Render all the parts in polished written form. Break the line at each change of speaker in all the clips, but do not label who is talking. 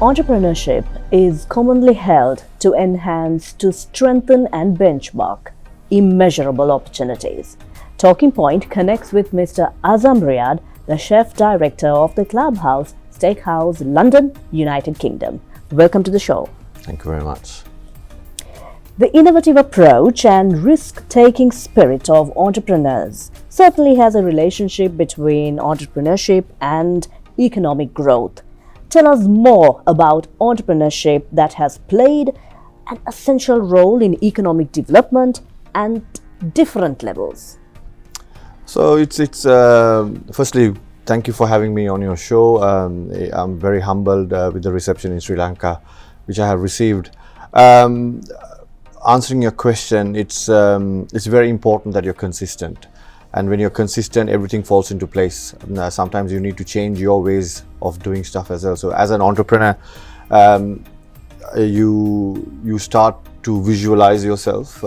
Entrepreneurship is commonly held to enhance, to strengthen and benchmark immeasurable opportunities. Talking Point connects with Mr. Azam Riyard, the Chef Director of the Clubhouse Steakhouse, London, United Kingdom. Welcome to the show.
Thank you very much.
The innovative approach and risk-taking spirit of entrepreneurs certainly has a relationship between entrepreneurship and economic growth. Tell us more about entrepreneurship that has played an essential role in economic development and different levels.
So it's firstly, thank you for having me on your show. I'm very humbled with the reception in Sri Lanka, which I have received. Answering your question, it's very important that you're consistent. And when you're consistent, everything falls into place. Sometimes you need to change your ways of doing stuff as well. So as an entrepreneur, you start to visualize yourself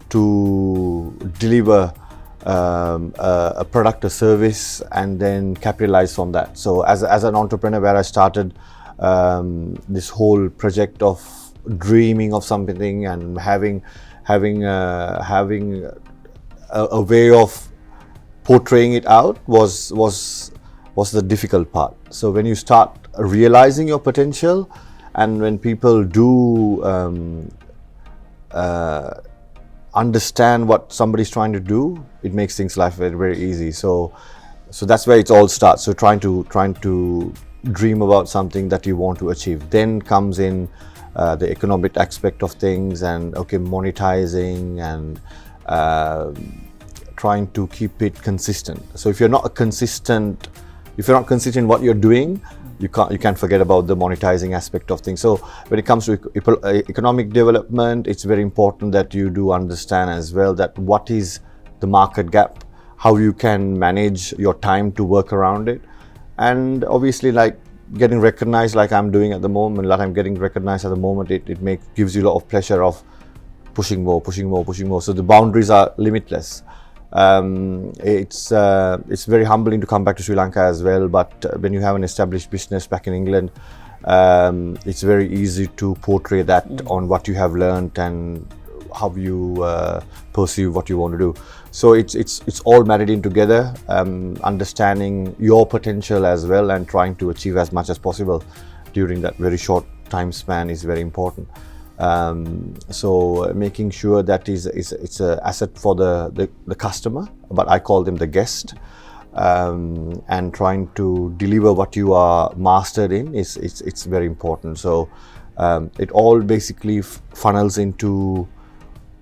to deliver a product, a service, and then capitalize on that. So as an entrepreneur, where I started this whole project of dreaming of something and having a way of portraying it out was the difficult part. So when you start realizing your potential, and when people do understand what somebody's trying to do, it makes things life very, very easy. So that's where it all starts. So trying to dream about something that you want to achieve. Then comes in the economic aspect of things, and monetizing and trying to keep it consistent. So if you're not consistent in what you're doing, you can't forget about the monetizing aspect of things. So when it comes to economic development, it's very important that you do understand as well that what is the market gap, how you can manage your time to work around it, and obviously like getting recognized, like I'm doing at the moment, it gives you a lot of pleasure of pushing more. So the boundaries are limitless. It's very humbling to come back to Sri Lanka as well, but when you have an established business back in England, it's very easy to portray that on what you have learned and how you perceive what you want to do. So it's all married in together, understanding your potential as well and trying to achieve as much as possible during that very short time span is very important. So making sure that it's an asset for the customer, but I call them the guest, and trying to deliver what you are mastered in it's very important. So it all basically funnels into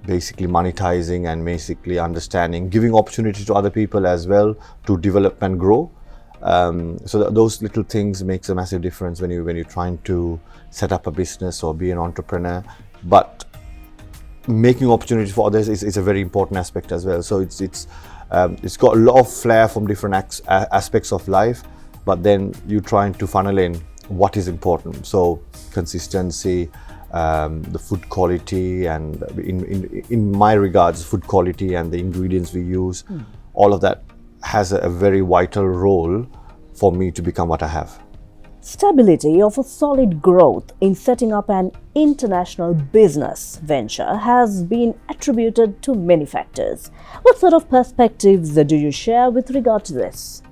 basically monetizing and basically understanding, giving opportunity to other people as well to develop and grow. So those little things makes a massive difference when you're trying to set up a business or be an entrepreneur. But making opportunity for others is a very important aspect as well. So it's got a lot of flair from different aspects of life, but then you're trying to funnel in what is important. So consistency, the food quality, and in my regards, food quality and the ingredients we use, all of that has a very vital role for me to become what I have.
Stability of a solid growth in setting up an international business venture has been attributed to many factors. What sort of perspectives do you share with regard to this?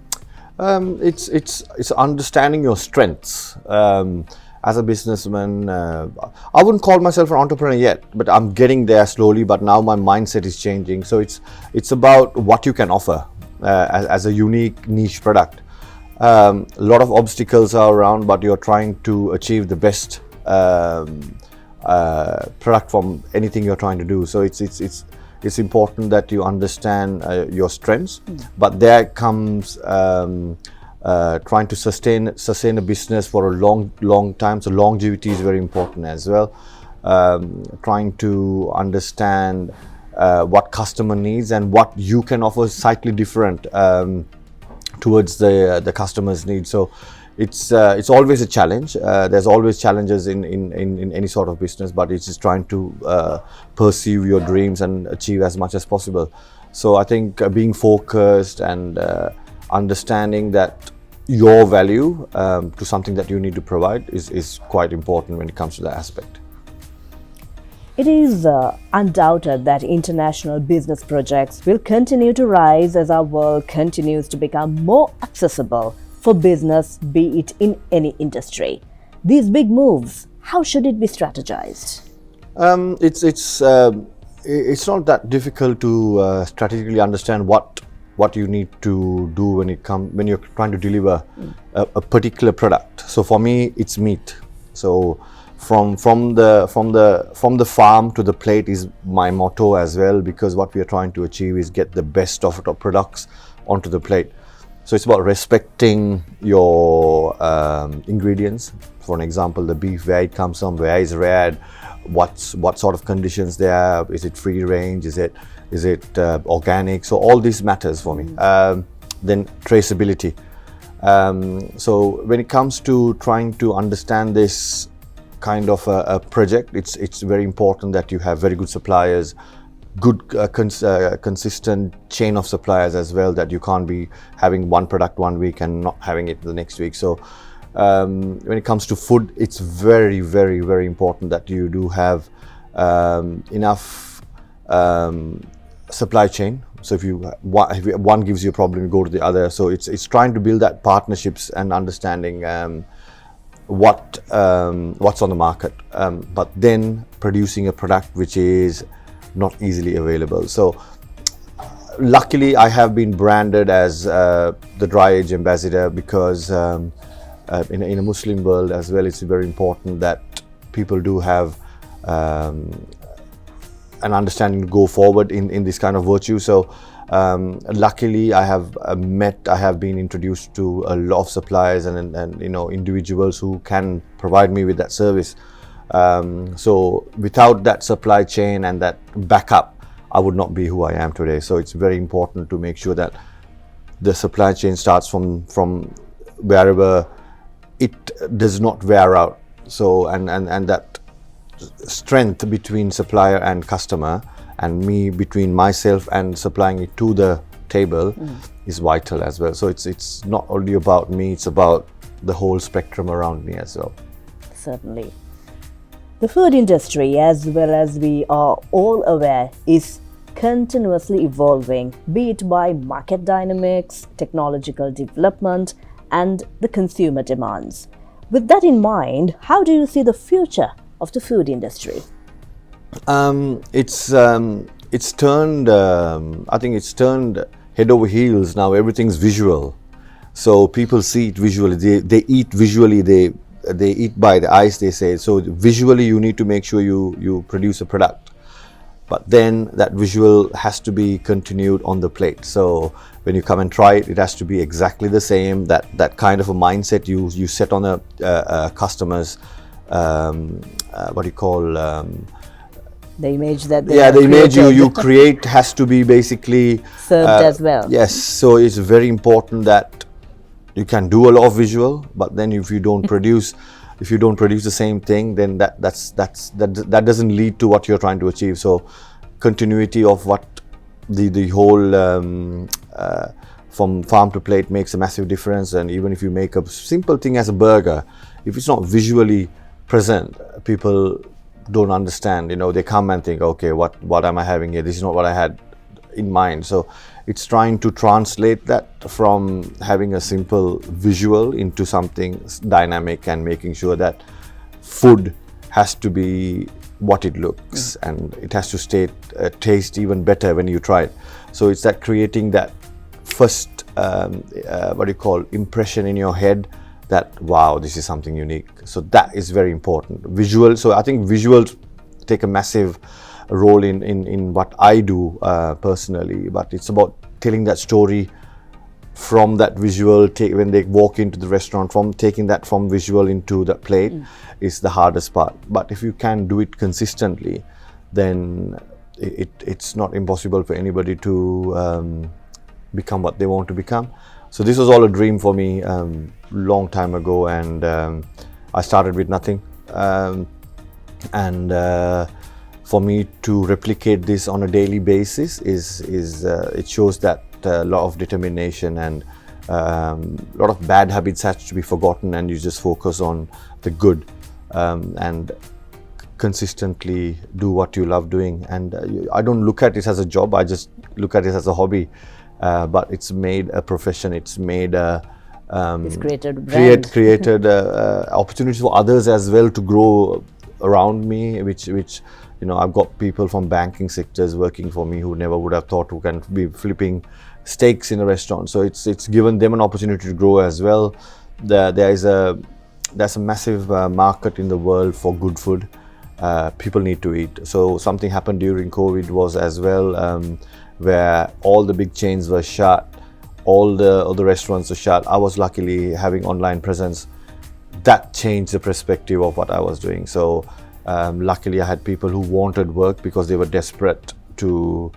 It's understanding your strengths. As a businessman, I wouldn't call myself an entrepreneur yet, but I'm getting there slowly. But now my mindset is changing. So it's about what you can offer as a unique niche product. A lot of obstacles are around, but you're trying to achieve the best product from anything you're trying to do. So it's important that you understand your strengths, but there comes trying to sustain a business for a long time. So longevity is very important as well. Trying to understand what customer needs and what you can offer slightly different towards the customer's needs. So it's always a challenge. There's always challenges in any sort of business, but it's just trying to pursue your dreams and achieve as much as possible. So I think being focused and understanding that your value to something that you need to provide is quite important when it comes to that aspect.
It is undoubted that international business projects will continue to rise as our world continues to become more accessible for business, be it in any industry. These big moves, how should it be strategized?
It's not that difficult to strategically understand what you need to do when you're trying to deliver a particular product. So for me, it's meat. So from the farm to the plate is my motto as well, because what we are trying to achieve is get the best of our products onto the plate. So it's about respecting your ingredients. For an example, the beef, where it comes from, where is reared, what sort of conditions they have, is it free range, is it organic? So all this matters for me. Then traceability. So when it comes to trying to understand this kind of a project, it's very important that you have very good suppliers, good consistent chain of suppliers as well, that you can't be having one product one week and not having it the next week. So when it comes to food, it's very, very, very important that you do have enough supply chain. So if one gives you a problem, you go to the other. So it's trying to build that partnerships and understanding what's on the market, but then producing a product which is not easily available. So luckily I have been branded as the dry age ambassador, because in a Muslim world as well, it's very important that people do have an understanding to go forward in this kind of virtue. So luckily I have been introduced to a lot of suppliers and individuals who can provide me with that service. So without that supply chain and that backup, I would not be who I am today. So it's very important to make sure that the supply chain starts from wherever it does not wear out. So and that strength between supplier and customer, and me between myself and supplying it to the table is vital as well. So it's not only about me, it's about the whole spectrum around me as well.
Certainly. The food industry, as well as we are all aware, is continuously evolving, be it by market dynamics, technological development, and the consumer demands. With that in mind, how do you see the future of the food industry?
It's turned. I think it's turned head over heels now. Everything's visual, so people see it visually. They eat visually. They eat by the eyes, they say. So visually, you need to make sure you produce a product, but then that visual has to be continued on the plate. So when you come and try it, it has to be exactly the same. That kind of a mindset you set on a customer's what do you call
the image that they
the image
created.
you create has to be basically
served as well.
Yes, so it's very important that you can do a lot of visual, but then if you don't produce the same thing, then that doesn't lead to what you're trying to achieve. So continuity of what the whole from farm to plate makes a massive difference. And even if you make a simple thing as a burger, if it's not visually present, people don't understand. They come and think, okay, what am I having here? This is not what I had in mind. So it's trying to translate that from having a simple visual into something dynamic, and making sure that food has to be what it looks, and it has to taste even better when you try it. So it's that creating that first impression in your head, that wow, this is something unique. So that is very important. Visual. So I think visuals take a massive role in what I do personally, but it's about telling that story from that visual. When they walk into the restaurant, from taking that from visual into the plate is the hardest part. But if you can do it consistently, then it's not impossible for anybody to become what they want to become. So this was all a dream for me long time ago, and I started with nothing, and for me to replicate this on a daily basis is it shows that a lot of determination and A lot of bad habits have to be forgotten, and you just focus on the good, and consistently do what you love doing. And I don't look at it as a job, I just look at it as a hobby, but it's made a profession, it's made a
It's created brand.
created opportunities for others as well to grow around me, which I've got people from banking sectors working for me who never would have thought who can be flipping steaks in a restaurant. So it's given them an opportunity to grow as well. There's a massive market in the world for good food. People need to eat. So something happened during COVID was as well, where all the big chains were shut, all the restaurants were shut. I was luckily having online presence. That changed the perspective of what I was doing. So luckily I had people who wanted work because they were desperate to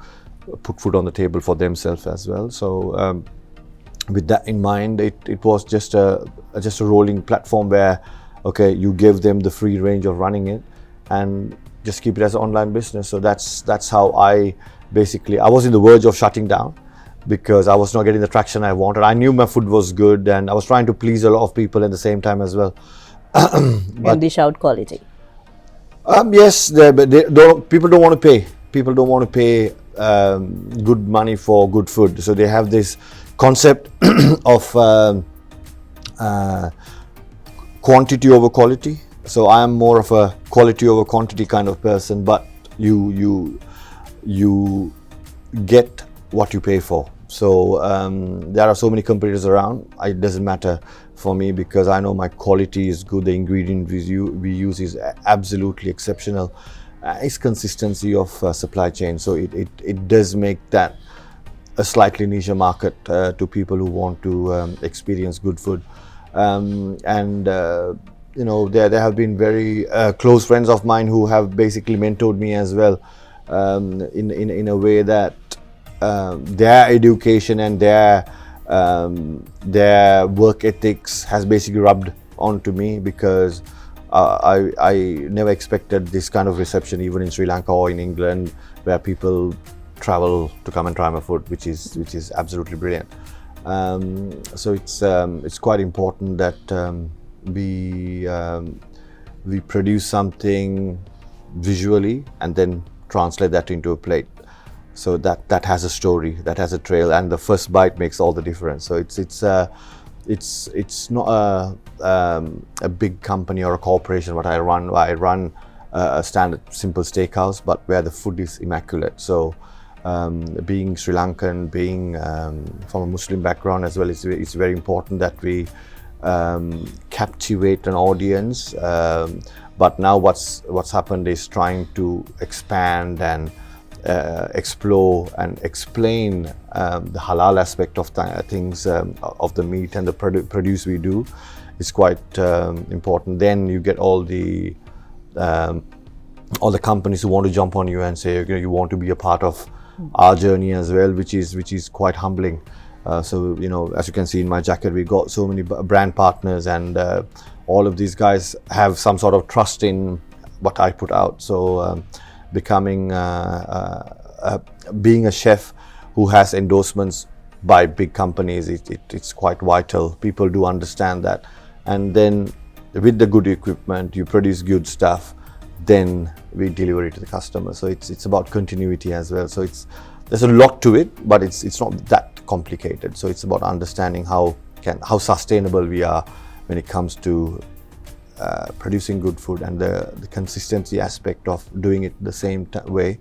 put food on the table for themselves as well. So with that in mind, it was just a rolling platform where, okay, you give them the free range of running it and just keep it as an online business. So that's how I was in the verge of shutting down because I was not getting the traction I wanted. I knew my food was good and I was trying to please a lot of people at the same time as well.
And dish out quality.
Yes, people don't want to pay. People don't want to pay good money for good food. So they have this concept of quantity over quality. So I am more of a quality over quantity kind of person, but you get what you pay for. So there are so many competitors around. It doesn't matter for me because I know my quality is good. The ingredient we use is absolutely exceptional. It's consistency of supply chain. So it does make that a slightly niche market to people who want to experience good food. There have been very close friends of mine who have basically mentored me as well, in a way that their education and their work ethics has basically rubbed onto me because I never expected this kind of reception even in Sri Lanka or in England, where people travel to come and try my food, which is absolutely brilliant. So it's quite important that we produce something visually and then translate that into a plate. So that has a story, that has a trail, and the first bite makes all the difference. So it's not a big company or a corporation what I run. I run a standard simple steakhouse, but where the food is immaculate. So being Sri Lankan, being from a Muslim background as well, it's very important that we captivate an audience. But now what's happened is trying to expand and explore and explain the halal aspect of things, of the meat and the produce we do is quite important. Then you get all the companies who want to jump on you and say, you want to be a part of our journey as well, which is quite humbling. So as you can see in my jacket, we got so many brand partners, and all of these guys have some sort of trust in what I put out. So becoming being a chef who has endorsements by big companies, it's quite vital. People do understand that, and then with the good equipment, you produce good stuff, then we deliver it to the customer. So it's about continuity as well. So there's a lot to it, but it's not that complicated. So it's about understanding how sustainable we are when it comes to producing good food, and the consistency aspect of doing it the same way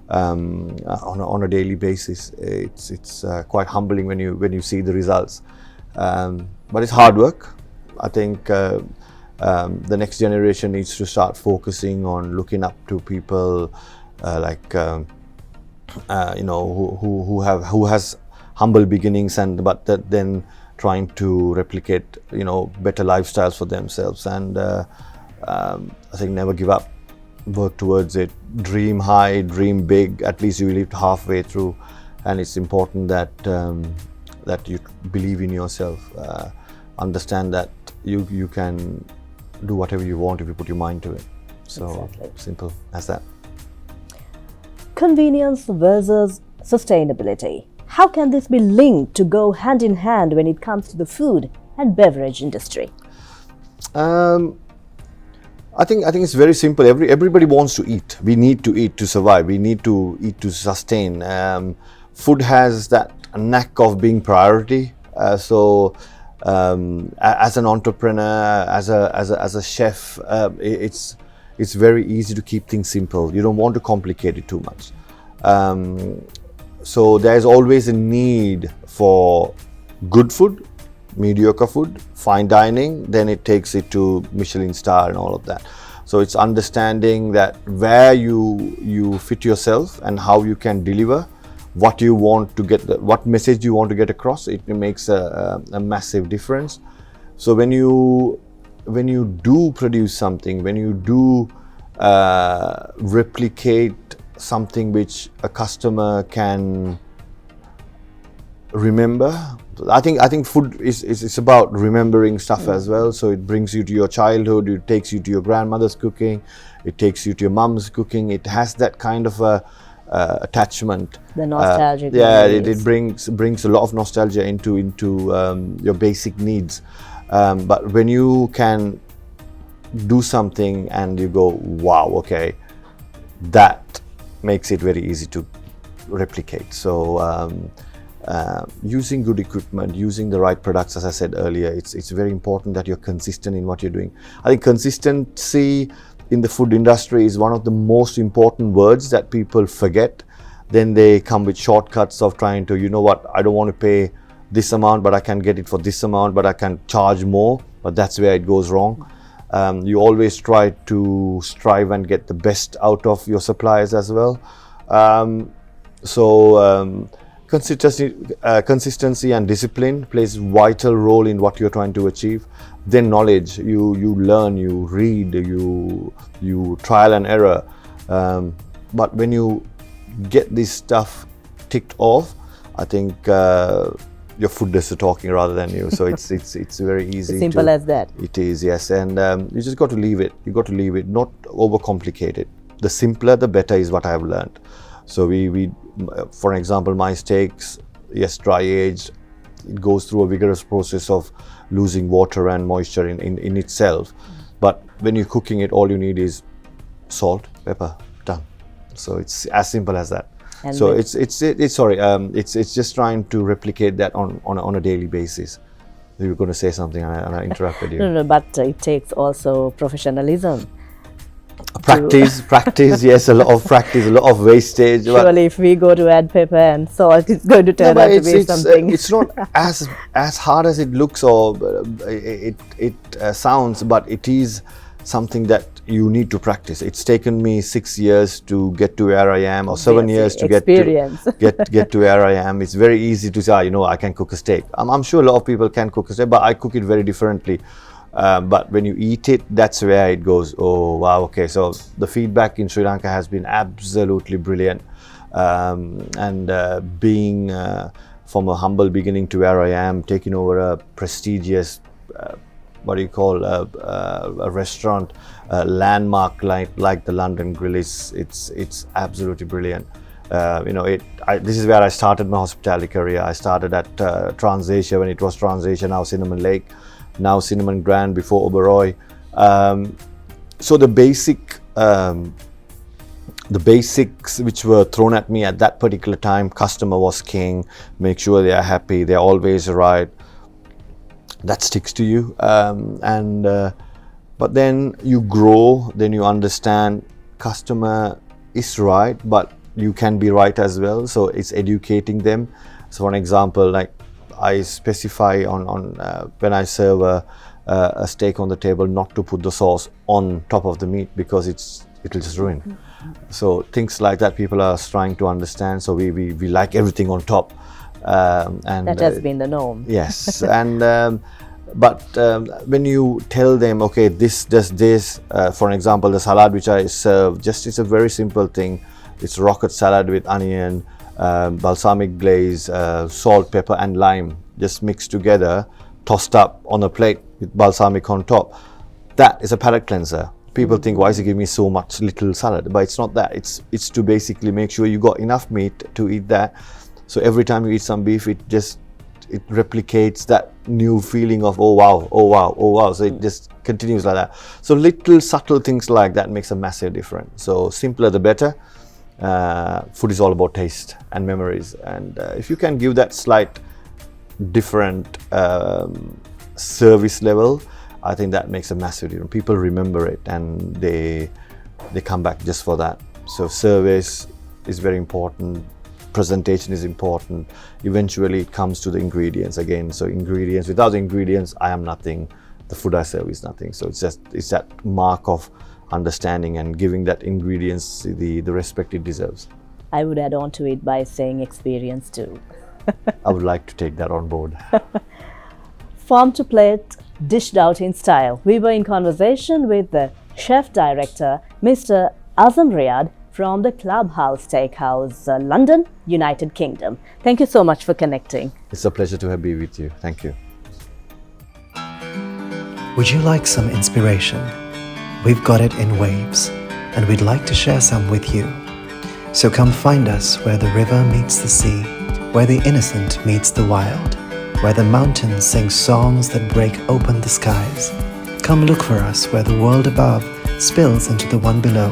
on a daily basis. It's quite humbling when you see the results, but it's hard work. I think the next generation needs to start focusing on looking up to people who has humble beginnings, but then trying to replicate better lifestyles for themselves. And I think never give up, work towards it, dream high, dream big. At least you lived halfway through, and it's important that you believe in yourself, understand that you can do whatever you want if you put your mind to it. So exactly. Simple as that.
Convenience versus sustainability. how can this be linked to go hand in hand when it comes to the food and beverage industry?
I think it's very simple. Everybody wants to eat. We need to eat to survive. We need to eat to sustain. Food has that knack of being priority. As an entrepreneur, as a chef, it's very easy to keep things simple. You don't want to complicate it too much. So there's always a need for good food, mediocre food, fine dining, then it takes it to Michelin star and all of that. So it's understanding that where you fit yourself and how you can deliver what you want to get, what message you want to get across. It makes a massive difference. So when you do produce something, when you do replicate something which a customer can remember. I think food is about remembering stuff as well. So it brings you to your childhood, it takes you to your grandmother's cooking, it takes you to your mum's cooking. It has that kind of a attachment.
The nostalgic.
It brings a lot of nostalgia into your basic needs. But when you can do something and you go, wow, okay, that makes it very easy to replicate. So using good equipment, using the right products, as I said earlier, it's very important that you're consistent in what you're doing. I think consistency in the food industry is one of the most important words that people forget. Then they come with shortcuts of trying to, you know what, I don't want to pay this amount, but I can get it for this amount, but I can charge more. But that's where it goes wrong. You always try to strive and get the best out of your suppliers as well. Consistency and discipline plays a vital role in what you're trying to achieve. Then knowledge, you learn, you read, you trial and error. But when you get this stuff ticked off, I think your food does the talking rather than you. So it's very easy.
Simple as that.
It is, yes. And you just got to leave it. You got to leave it, not overcomplicate it. The simpler, the better is what I have learned. So we for example, my steaks, yes, dry aged, it goes through a vigorous process of losing water and moisture in itself. But when you're cooking it, all you need is salt, pepper, done. So it's as simple as that. And so it's just trying to replicate that on a daily basis. You were going to say something and I interrupted you.
No, but it takes also professionalism.
Practice, yes, a lot of practice, a lot of wastage.
Surely if we go to add pepper and salt, it's going to turn out to be something.
It's not as hard as it looks or it sounds, but it is something that you need to practice. It's taken me 6 years to get to where I am, or 7 years to get to where I am. It's very easy to say, I can cook a steak. I'm sure a lot of people can cook a steak, but I cook it very differently. But when you eat it, that's where it goes, oh wow, okay. So the feedback in Sri Lanka has been absolutely brilliant. Being from a humble beginning to where I am, taking over a prestigious a restaurant landmark like the London Grill, it's absolutely brilliant. This is where I started my hospitality career. I started at Transasia when it was Transasia, now Cinnamon Lake, now Cinnamon Grand, before Oberoi. So the basics which were thrown at me at that particular time, customer was king, make sure they are happy, they're always right, that sticks to you. But then you grow, then you understand customer is right, but you can be right as well. So it's educating them. So for an example, like I specify on when I serve a steak on the table, not to put the sauce on top of the meat because it'll just ruin. So things like that people are trying to understand. So we like everything on top. And
that has been the norm.
Yes. But when you tell them, okay, this does this, for example, the salad which I serve, it's a very simple thing. It's rocket salad with onion, balsamic glaze, salt, pepper and lime, just mixed together, tossed up on a plate with balsamic on top. That is a palate cleanser. People think, why is he giving me so much little salad? But it's not that. It's to basically make sure you got enough meat to eat that. So every time you eat some beef, it replicates that new feeling of oh wow, oh wow, oh wow. So it just continues like that. So little subtle things like that makes a massive difference. So simpler the better. Food is all about taste and memories, and if you can give that slight different service level, I think that makes a massive difference. People remember it and they come back just for that. So service is very important. Presentation is important. Eventually it comes to the ingredients again. So ingredients, without the ingredients, I am nothing. The food I serve is nothing. So it's that mark of understanding and giving that ingredients the respect it deserves.
I would add on to it by saying experience too.
I would like to take that on board.
Farm to plate, dished out in style. We were in conversation with the chef director, Mr. Azam Riyard, from the Clubhouse Steakhouse, London, United Kingdom. Thank you so much for connecting.
It's a pleasure to be with you. Thank you.
Would you like some inspiration? We've got it in waves, and we'd like to share some with you. So come find us where the river meets the sea, where the innocent meets the wild, where the mountains sing songs that break open the skies. Come look for us where the world above spills into the one below,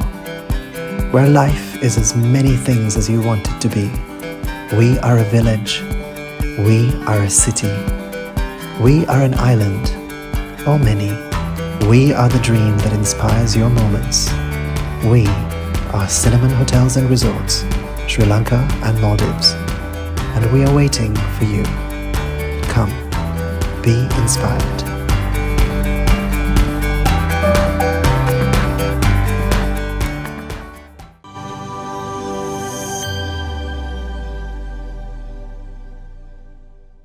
where life is as many things as you want it to be. We are a village. We are a city. We are an island, or many. We are the dream that inspires your moments. We are Cinnamon Hotels and Resorts, Sri Lanka and Maldives. And we are waiting for you. Come, be inspired.